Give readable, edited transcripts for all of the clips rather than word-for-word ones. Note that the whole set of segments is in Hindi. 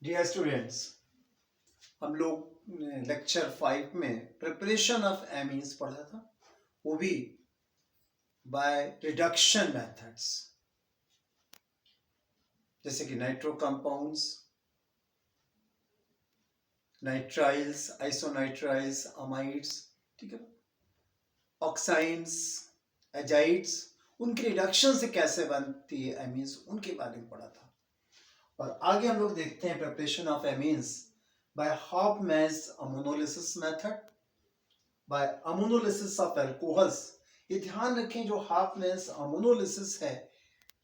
डियर स्टूडेंट्स, हम लोग लेक्चर 5 में प्रिपरेशन ऑफ एमीन्स पढ़ा था, वो भी बाय रिडक्शन मेथड्स, जैसे कि नाइट्रो कंपाउंड्स, नाइट्राइल्स, आइसोनाइट्राइल्स, अमाइड्स, ठीक है, ऑक्साइड्स, एजाइड्स, उनकी रिडक्शन से कैसे बनती है एमीन्स, उनके बारे में पढ़ा था। और आगे हम लोग देखते हैं preparation of amines by Hofmann's ammonolysis method, by ammonolysis of alcohols. ये ध्यान रखें, जो हॉफमैन्स अमोनोलिसिस है,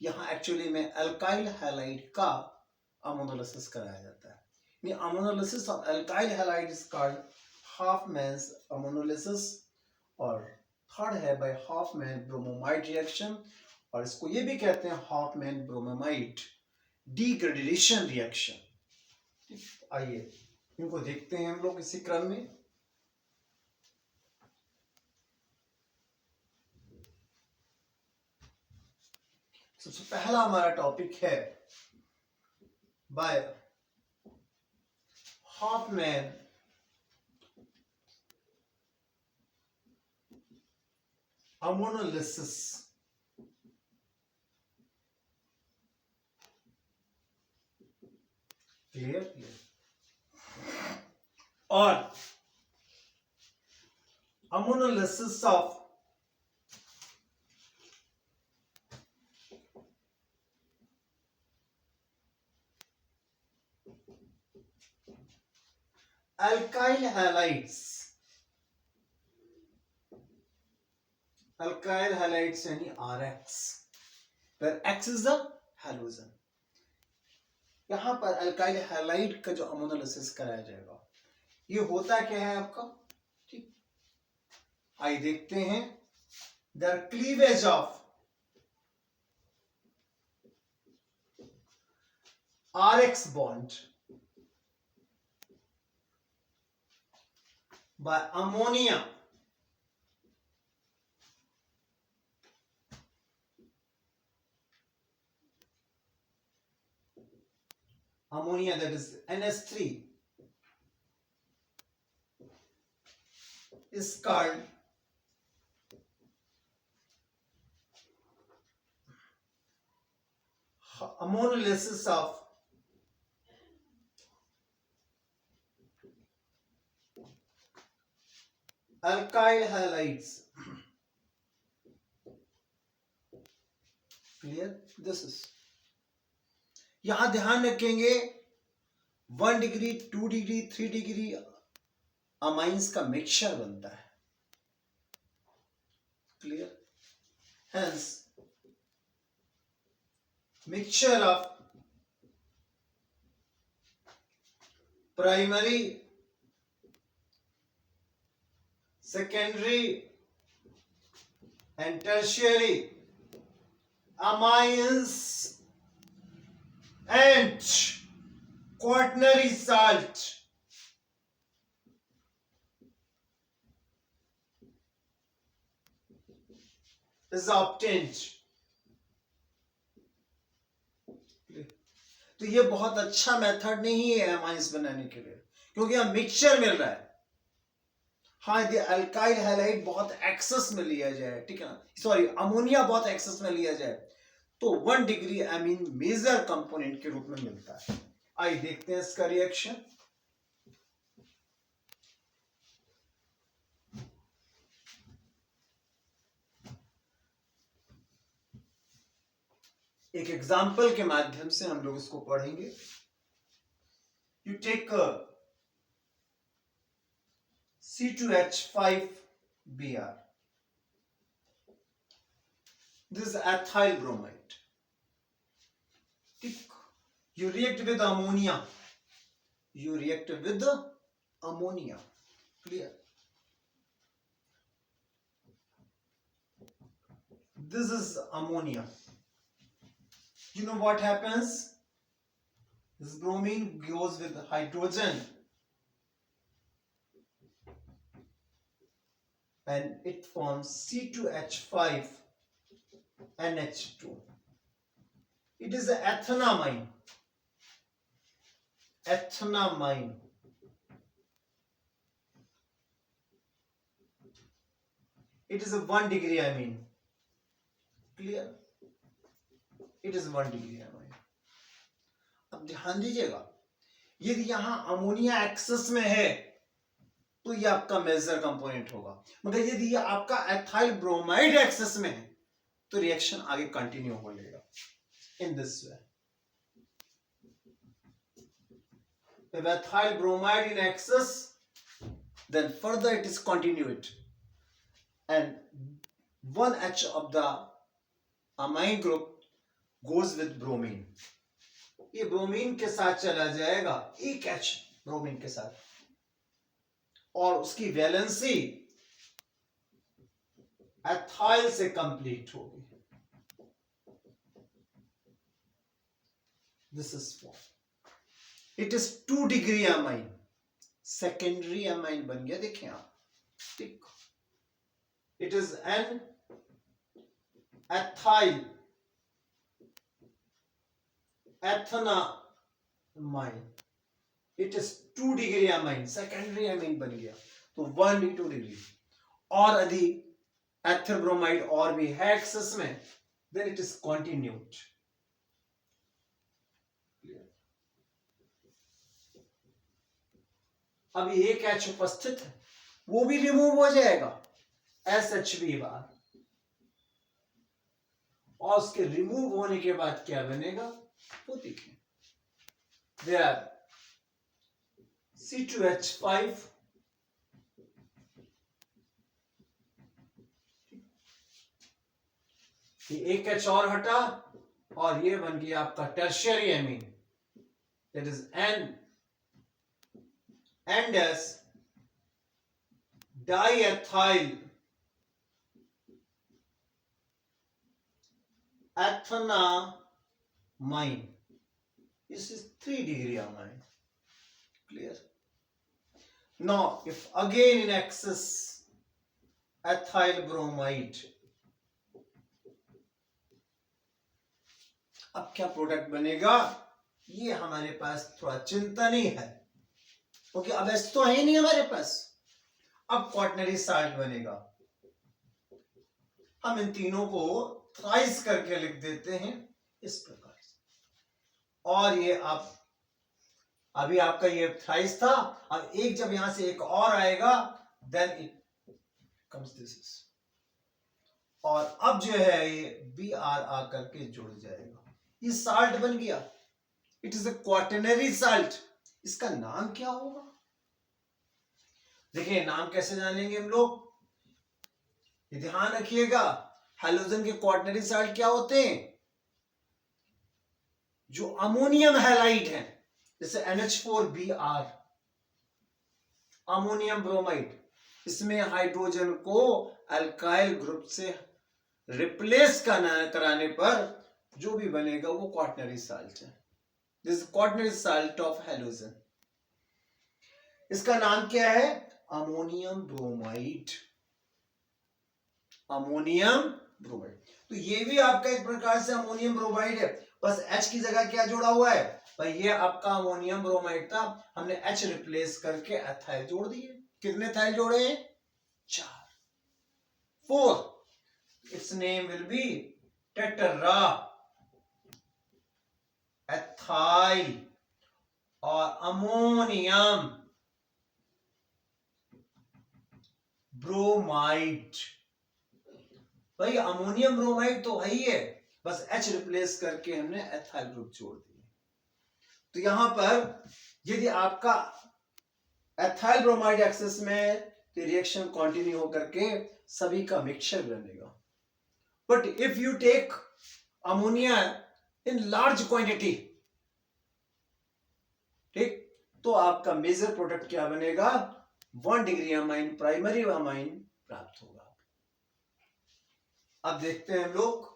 यहाँ एक्चुअली में अल्काइल हैलाइड का अमोनोलिसिस कराया जाता है। ये ammonolysis of alkyl halide is called Hofmann's ammonolysis. और थर्ड है बाय हॉफमैन ब्रोमोमाइड रिएक्शन, और इसको ये भी कहते हैं हॉफमैन ब्रोमोमाइड डिग्रेडेशन रिएक्शन। आइए इनको देखते हैं हम लोग इसी क्रम में। सबसे पहला हमारा टॉपिक है बाय हॉफमैन अमोनोलिसिस। क्लियर? और ammonolysis of alkyl halides, alkyl halides यानी RX, where X is the halogen। यहां पर अल्काइल हैलाइड का जो अमोनोलिसिस कराया जाएगा, ये होता क्या है आपका, ठीक, आइए देखते हैं। The cleavage of RX bond by ammonia that is NH3 is called ammonolysis of alkyl halides। Clear? This is, यहां ध्यान रखेंगे 1 डिग्री 2 डिग्री 3 डिग्री अमाइंस का मिक्सचर बनता है। Clear? Hence mixture of primary, secondary and tertiary amines and quaternary salt is obtained। तो ये बहुत अच्छा मेथड नहीं है एमाइंस बनाने के लिए, क्योंकि यहाँ मिक्सचर मिल रहा है। हाँ, यदि अल्काइल हैलाइड बहुत एक्सेस में लिया जाए, ठीक है ना, सॉरी अमोनिया बहुत एक्सेस में लिया जाए, तो 1 डिग्री एमीन मेजर कंपोनेंट के रूप में मिलता है। आइए देखते हैं इसका रिएक्शन। एक एग्जाम्पल के माध्यम से हम लोग इसको पढ़ेंगे। You take C2H5Br, this is ethyl bromide, ठीक, you react with ammonia, clear? This is ammonia. You know what happens? This bromine goes with hydrogen and it forms C2H5NH2. It is an ethanamine. ethanamine. It is a 1 degree amine. Clear? It is 1 degree amine. अब ध्यान दीजिएगा, यदि यहां अमोनिया एक्सेस में है तो ये आपका मेजर कंपोनेंट होगा, मगर यदि ये आपका एथाइल ब्रोमाइड एक्सेस में है तो रिएक्शन आगे कंटिन्यू हो लेगा in this way. If ethyl bromide in excess, then further it is continued, and one H of the amine group goes with bromine. ये ब्रोमीन के साथ चला जाएगा, एक H ब्रोमीन के साथ, और उसकी वैलेंसी एथाइल से कंप्लीट होगी. This is for it is 2 degree amine. Secondary amine बन गया, देखें आप, ठीक. It is N ethyl ethanamine. It is 2 degree amine, secondary amine बन गया, तो 1 2 डिग्री. और यदि एथर ब्रोमाइड और भी है एक्सेस में, देन इट इज कंटिन्यूड. अभी एक H उपस्थित है, वो भी रिमूव हो जाएगा SHB बार, और उसके रिमूव होने के बाद क्या बनेगा वो देखें. There C2H5 ये एक H और हटा और ये बन गया आपका tertiary amine. That is N-S diethyl ethanamine. This is 3 degree amine. Clear? Now, if again in excess ethyl bromide, अब क्या प्रोडक्ट बनेगा, ये हमारे पास थोड़ा चिंता नहीं है, क्योंकि अब एस तो है ही नहीं हमारे पास. अब क्वाटनरी साल्ट बनेगा. हम इन तीनों को थ्राइस करके लिख देते हैं इस प्रकार से. और ये आप अभी आपका ये थ्राइस था, अब एक जब यहां से एक और आएगा, देन इट कम्स दिस. और अब जो है ये Br आकर के जुड़ जाएगा, ये साल्ट बन गया. It is a quaternary salt. इसका नाम क्या होगा, देखिए नाम कैसे जानेंगे हम लोग, ध्यान रखिएगा. हैलोजन के क्वाटरनरी साल्ट क्या होते हैं, जो अमोनियम हैलाइड है, जैसे NH4Br, अमोनियम ब्रोमाइड, इसमें हाइड्रोजन को अल्काइल ग्रुप से रिप्लेस कराने पर जो भी बनेगा वो क्वाटरनरी साल्ट है. This quaternary salt of halogen. इसका नाम क्या है, अमोनियम ब्रोमाइड. Ammonium bromide. तो ये भी आपका एक प्रकार से अमोनियम ब्रोमाइड है, बस H की जगह क्या जुड़ा हुआ है भाई, ये आपका अमोनियम ब्रोमाइड था, हमने H रिप्लेस करके एथाइल जोड़ दिए. कितने एथाइल जोड़े, 4. 4. It's name will be tetra ethyl और अमोनियम ब्रोमाइड. भाई अमोनियम ब्रोमाइड तो है ही है, बस H रिप्लेस करके हमने एथाइल ग्रुप जोड़ दिया. तो यहां पर यदि आपका एथाइल ब्रोमाइड एक्सेस में, तो रिएक्शन कंटिन्यू होकर के सभी का मिक्सचर बनेगा. But if you take ammonia in large quantity, ठीक, तो आपका मेजर प्रोडक्ट क्या बनेगा, 1 डिग्री अमाइन, प्राइमरी अमाइन प्राप्त होगा. अब देखते हैं हम लोग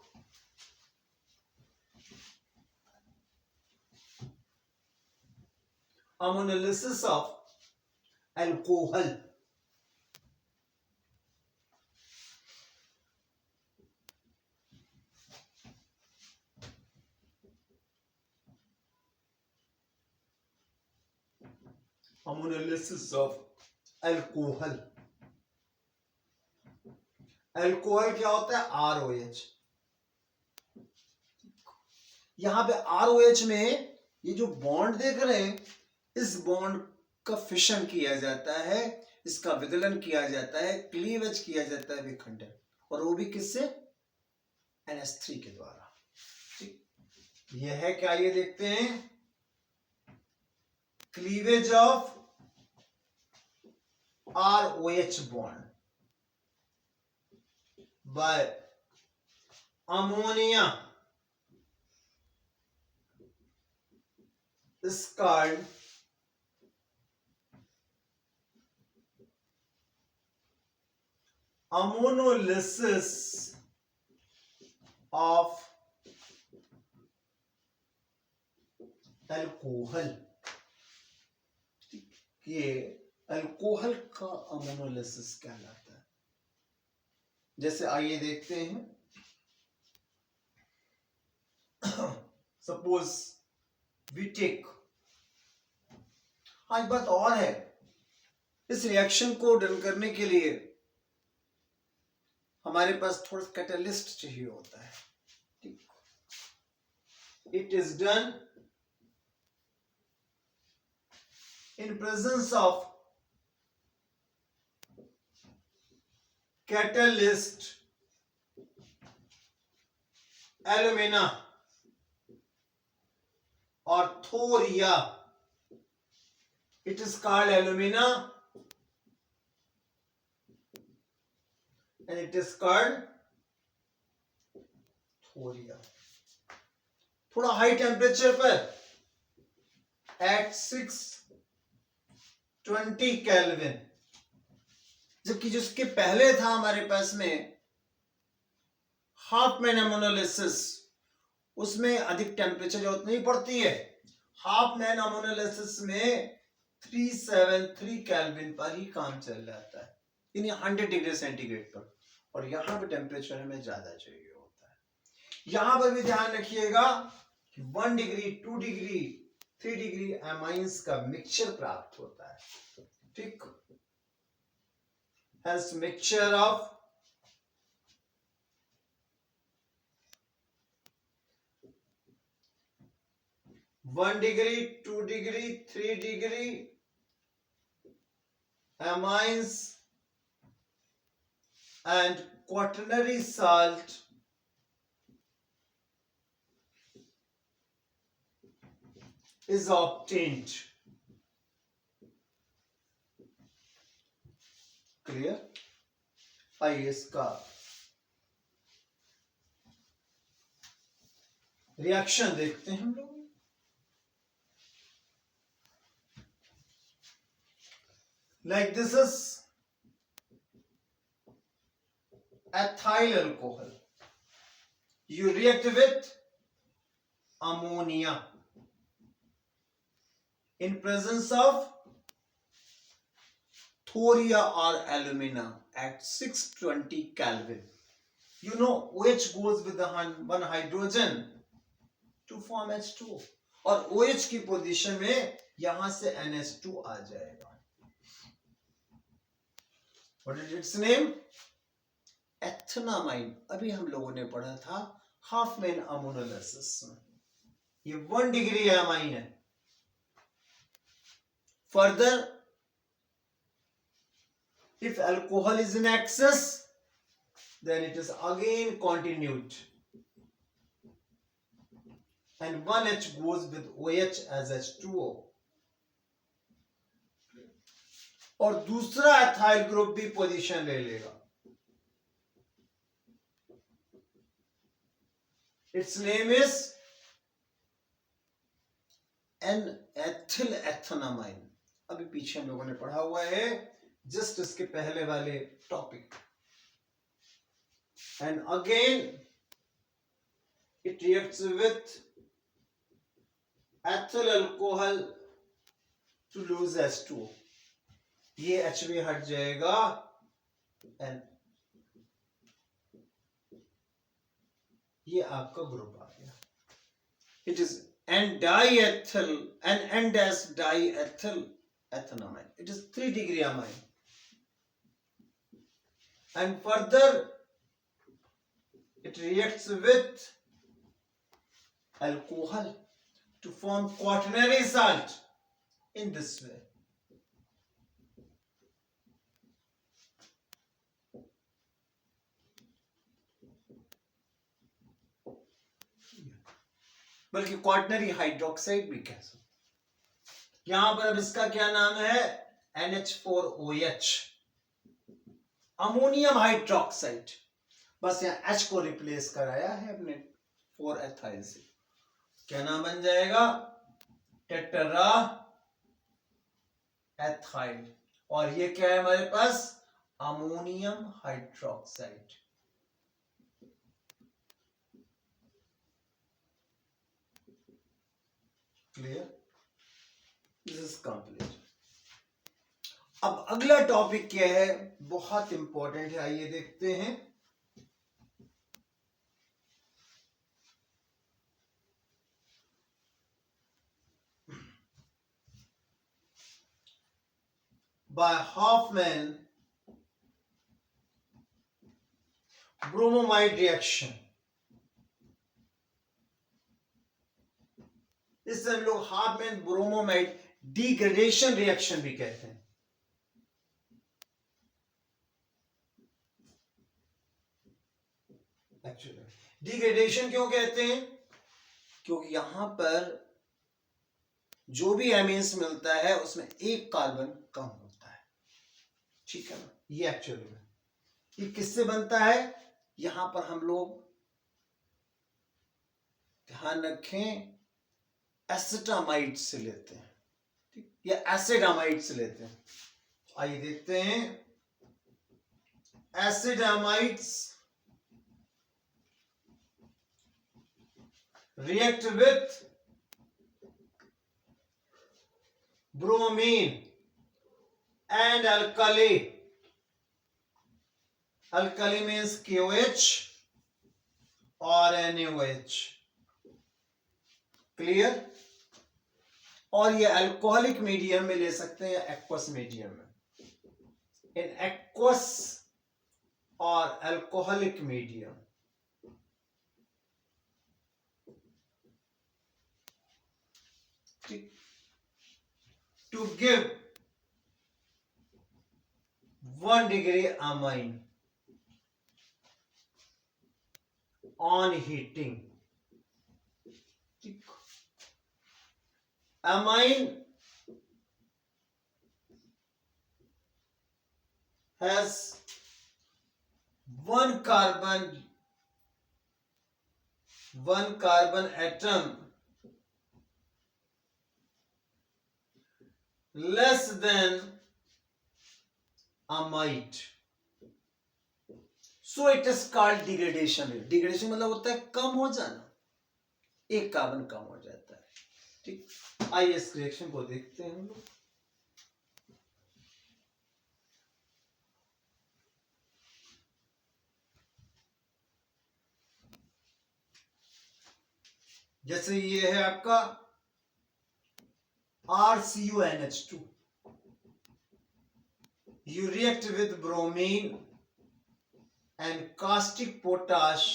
ammonolysis of alcohol. Ammonolysis of alcohol. Alcohol क्या होता है? ROH। यहां पे ROH में ये जो बॉन्ड देख रहे हैं, इस बॉन्ड का फिशन किया जाता है, इसका विदलन किया जाता है, क्लीवेज किया जाता है विखंडन, और वो भी किससे? NH3 के द्वारा। ठीक, यह है क्या? ये देखते हैं, cleavage of ROH bond by ammonia is called ammonolysis of alcohol. ये अल्कोहल का अमोनोलिसिस कहलाता है। जैसे आइए देखते हैं, सपोज वी टेक, हाँ एक बात और है, इस रिएक्शन को डन करने के लिए हमारे पास थोड़ा कैटलिस्ट चाहिए होता है। ठीक, it is done in presence of catalyst alumina or thoria. It is called alumina and it is called thoria. थोड़ा हाई टेम्परेचर पर at 620 केल्विन, जबकि जिसके पहले था हमारे पास में हाफ मैन अमोनोलिसिस, उसमें अधिक टेम्परेचर जरूरत नहीं पड़ती है। हाफ मैन अमोनोलिसिस में 373 केल्विन पर ही काम चल जाता है, यानी 100 डिग्री सेंटीग्रेड पर, और यहां पे टेम्परेचर हमें ज्यादा चाहिए होता है। यहां पर भी ध्यान रखिएगा कि 1 डिग्री 2 डिग्री 3 डिग्री एमाइंस का मिक्सचर प्राप्त होता है। ठीक, has mixture of 1 degree 2 degree 3 degree amines and quaternary salt is obtained. Clear? आइए इसका रिएक्शन देखते हैं हम लोग। Like this is ethyl alcohol. You react with ammonia in presence of thoria or alumina at 620 Kelvin. You know OH goes with the one hydrogen to form H2, और OH की पोजीशन में यहां से NH2 आ जाएगा। What is its name? एथेनामाइन। अभी हम लोगों ने पढ़ा था हाफ मैन अमोनोलिसिस में, ये 1 डिग्री एमाइन है। Further if alcohol is in excess, then it is again continued and 1H goes with OH as H2O, और दूसरा एथाइल ग्रुप भी पोजीशन ले लेगा। Its name is N-ethyl ethanamine। अभी पीछे हम लोगों ने पढ़ा हुआ है, जस्ट इसके पहले वाले topic. And again it reacts with ethyl alcohol to lose H2O। ये HB हट जाएगा and ये आपका ग्रुप आ गया। It is N-diethyl and N-diethyl ethanamine. It is 3-degree amine. And further, it reacts with alcohol to form quaternary salt in this way. बल्कि क्वाटनरी हाइड्रोक्साइड भी कह सकते। यहां पर अब इसका क्या नाम है? NH4OH, ammonium hydroxide. बस यहाँ H को रिप्लेस कराया है अपने 4 एथाइल से। क्या नाम बन जाएगा? Tetra ethyl. और ये क्या है हमारे पास? Ammonium hydroxide. Clear? This is complete. अब अगला टॉपिक क्या है? बहुत इंपॉर्टेंट है, आइए देखते हैं। By Hoffman bromamide reaction, इससे हम लोग हाफमैन ब्रोमोमाइड डिग्रेडेशन रिएक्शन भी कहते हैं। एक्चुअली डिग्रेडेशन क्यों कहते हैं? क्योंकि यहां पर जो भी एमीन्स मिलता है उसमें एक कार्बन कम होता है। ठीक है ना? ये एक्चुअली में ये किससे बनता है? यहां पर हम लोग ध्यान रखें, एसिटामाइड से लेते हैं, ठीक, या एसिडामाइड से लेते हैं। आइए देखते हैं। एसिडामाइड्स react with bromine and alkali. Alkali means KOH or NaOH. Clear? और ये अल्कोहलिक मीडियम में ले सकते हैं या एक्वस मीडियम में। इन एक्वस और alcoholic medium to give 1-degree amine on heating. Amine has one carbon atom less than amide, so it is called degradation rate. Degradation मतलब होता है कम हो जाना, एक कार्बन कम हो जाता है। ठीक, आइए इस रिएक्शन को देखते हैं हम लोग। जैसे ये है आपका RCuNH2, you react with bromine and caustic potash।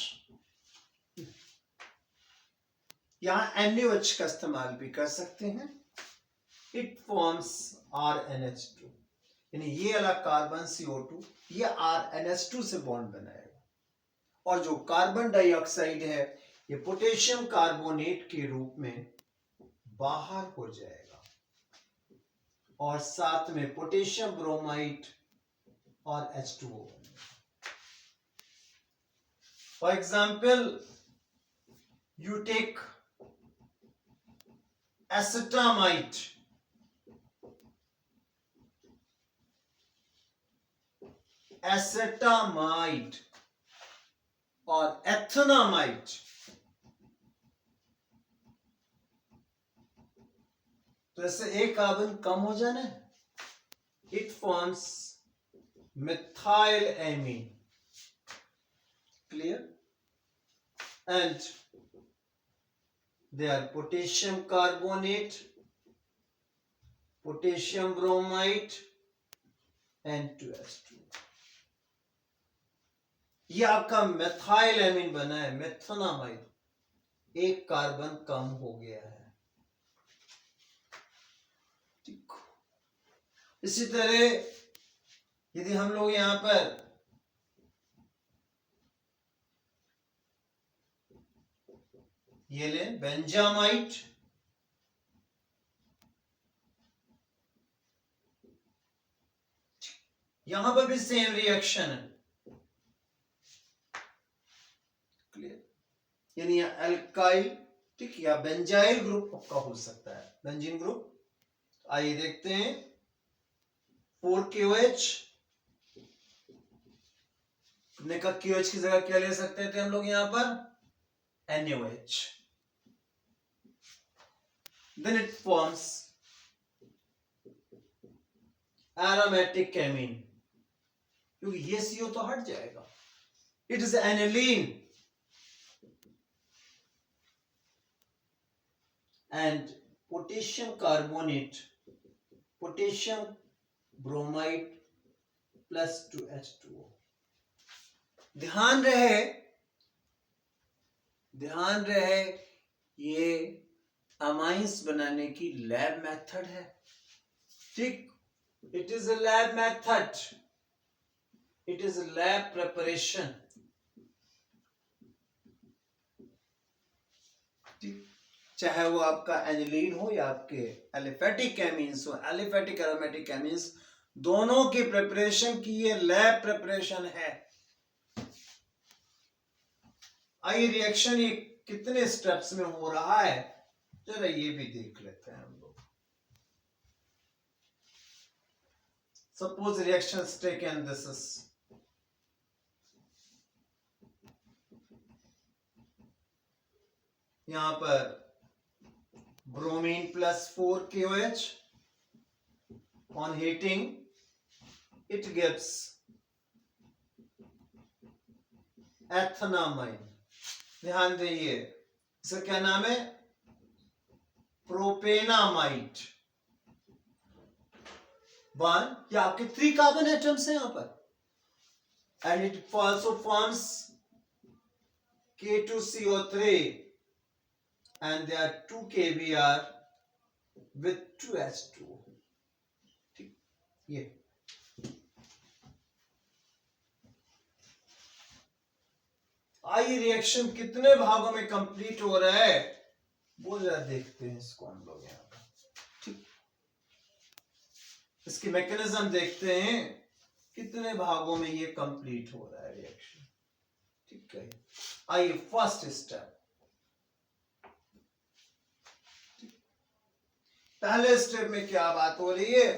यहां NaOH का इस्तेमाल भी कर सकते हैं। It forms RNH2, यानी ये वाला कार्बन CO2 ये RNH2 से बॉन्ड बनाएगा, और जो कार्बन डाइऑक्साइड है ये पोटेशियम कार्बोनेट के रूप में बाहर हो जाएगा, और साथ में पोटेशियम ब्रोमाइड और H2O। For example, you take acetamide और एथेनामाइड, तो इससे एक कार्बन कम हो जाना है। It forms methylamine, clear, and they are potassium carbonate potassium bromide N2H2। ये आपका मेथाइल एमीन बना है, मेथोनामाइड, एक कार्बन कम हो गया है। ठीक। इसी तरह यदि हम लोग यहां पर ये लें बेंजामाइड, यहां पर भी सेम रिएक्शन है, क्लियर, यानी एल्काइल, ठीक, या बेंजाइल ग्रुप आपका हो सकता है, बेंजीन ग्रुप। आइए देखते हैं 4KOH, हमने कहा KOH की जगह क्या ले सकते थे हम लोग यहां पर, NaOH। then it forms aromatic amine, क्योंकि ये CO तो हट जाएगा, it is aniline and potassium carbonate, potassium bromide plus 2H2O। ध्यान रहे ये अमाइंस बनाने की लैब मेथड है, ठीक, it is a lab method, it is a lab preparation, ठीक, चाहे वो आपका एनिलीन हो या आपके एलिफेटिक एमीन्स हो, एलिफेटिक एरोमेटिक एमीन्स, दोनों की प्रिपरेशन की ये लैब प्रिपरेशन है। आइए रिएक्शन ये कितने स्टेप्स में हो रहा है जरा ये भी देख लेते हैं हम लोग। Suppose reaction taken this is, यहां पर bromine plus 4KOH, on heating it gives ethanamine. ध्यान दीजिए इसका क्या नाम है, प्रोपेनामाइड। 1, ये आपके 3 कार्बन एटम्स हैं यहां पर, and it also forms K2CO3 and there are 2 KBr with 2H2O। ठीक, ये आइए रिएक्शन कितने भागों में कंप्लीट हो रहा है वो जरा देखते हैं इसको हम लोग यहां पर, ठीक, इसकी मैकेनिज्म देखते हैं कितने भागों में ये कंप्लीट हो रहा है रिएक्शन, ठीक है। आइए फर्स्ट स्टेप, पहले स्टेप में क्या बात हो रही है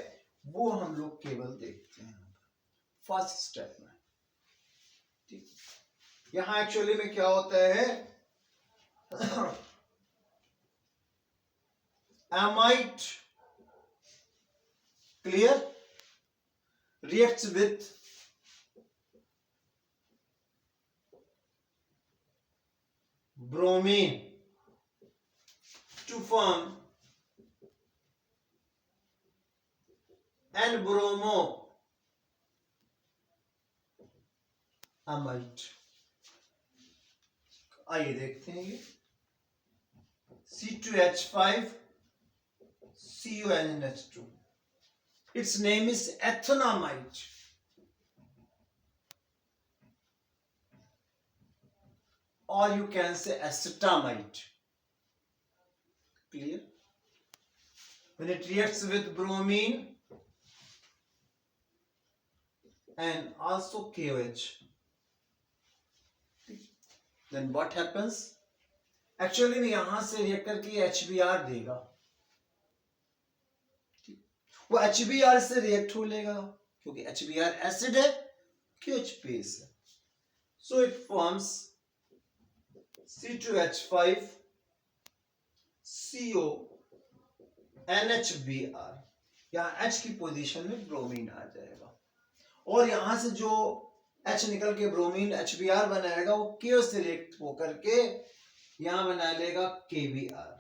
वो हम लोग केवल देखते हैं फर्स्ट स्टेप में, ठीक। यहां एक्चुअली में क्या होता है, amide clear reacts with bromine to form N-bromo amide। आइए देखते हैं ये C2H5 CuNH2, its name is ethanamide, or you can say acetamide, clear। when it reacts with bromine and also KOH, then what happens, actually में यहां से रिएक्ट करके HBr देगा, वो HBr से रिएक्ट हो लेगा क्योंकि HBr एसिड है, KOH बेस है, so it forms C2H5 CO NHBr, यहां H की पोजीशन में ब्रोमीन आ जाएगा और यहां से जो H निकल के ब्रोमीन HBr बनाएगा वो KO से रिएक्ट होकर के यहां बना लेगा KBr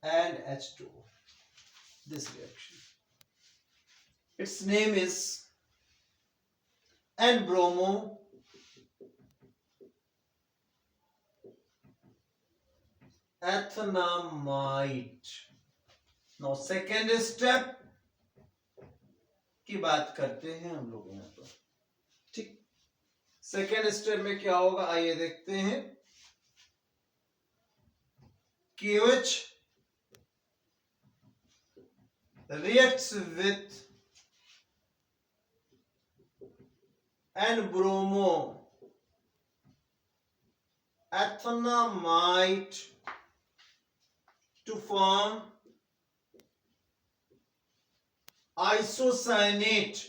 and H2O। this reaction. Its name is N-bromo ethanamide. Now second step की बात करते हैं हम लोग यहाँ पर, ठीक। सेकेंड स्टेप में क्या होगा आइए देखते हैं। KOH reacts with N-bromo ethanamide to form isocyanate.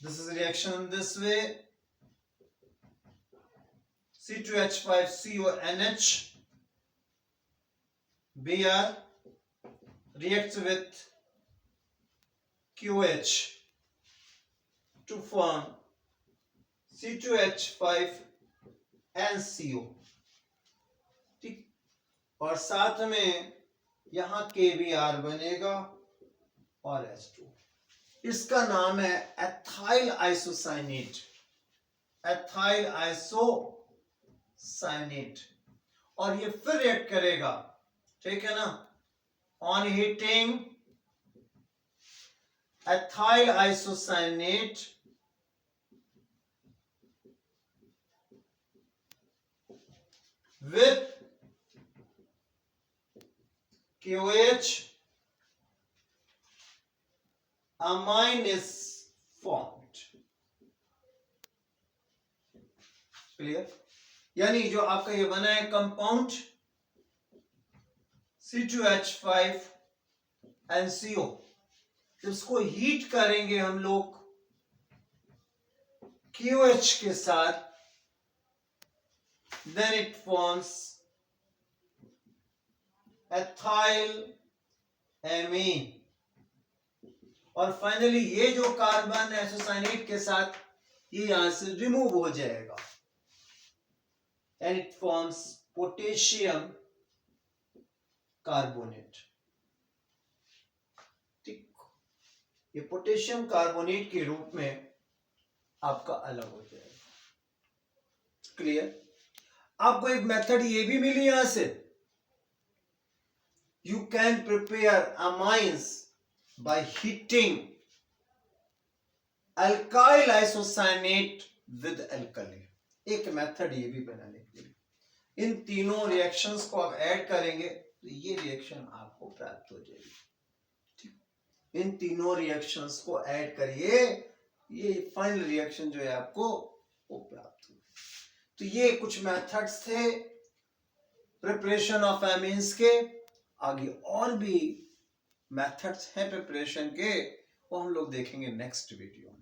This is a reaction in this way. C2H5CONH Br reacts with QH to form C2H5NCO, ठीक। और साथ में यहां KBr बनेगा और H2। इसका नाम है एथाइल आइसोसाइनेट। Ethyl isocyanate. और ये फिर रिएक्ट करेगा, ठीक है ना, on heating ethyl isocyanate with KOH amine is formed. Clear? यानी जो आपका ये बना है कंपाउंड C2H5NCO, इसको हीट करेंगे हम लोग KOH के साथ, then it forms ethyl amine, और फाइनली ये जो कार्बन आइसोसाइनेट के साथ ये यहां से रिमूव हो जाएगा and it forms potassium carbonate, ठीक। ये पोटेशियम कार्बोनेट के रूप में आपका अलग हो जाएगा। क्लियर? आपको एक मेथड ये भी मिली यहां से, you can prepare amines by heating alkyl isocyanate with alkali. एक मेथड ये भी बनाने के लिए इन तीनों रिएक्शंस को आप ऐड करेंगे तो ये रिएक्शन आपको प्राप्त हो जाएगी, ठीक। इन तीनों रिएक्शंस को ऐड करिए, ये फाइनल रिएक्शन जो है आपको वो प्राप्त हो। तो ये कुछ मेथड्स थे प्रिपरेशन ऑफ एमीन्स के। आगे और भी मेथड्स हैं प्रिपरेशन के, वो हम लोग देखेंगे नेक्स्ट वीडियो में।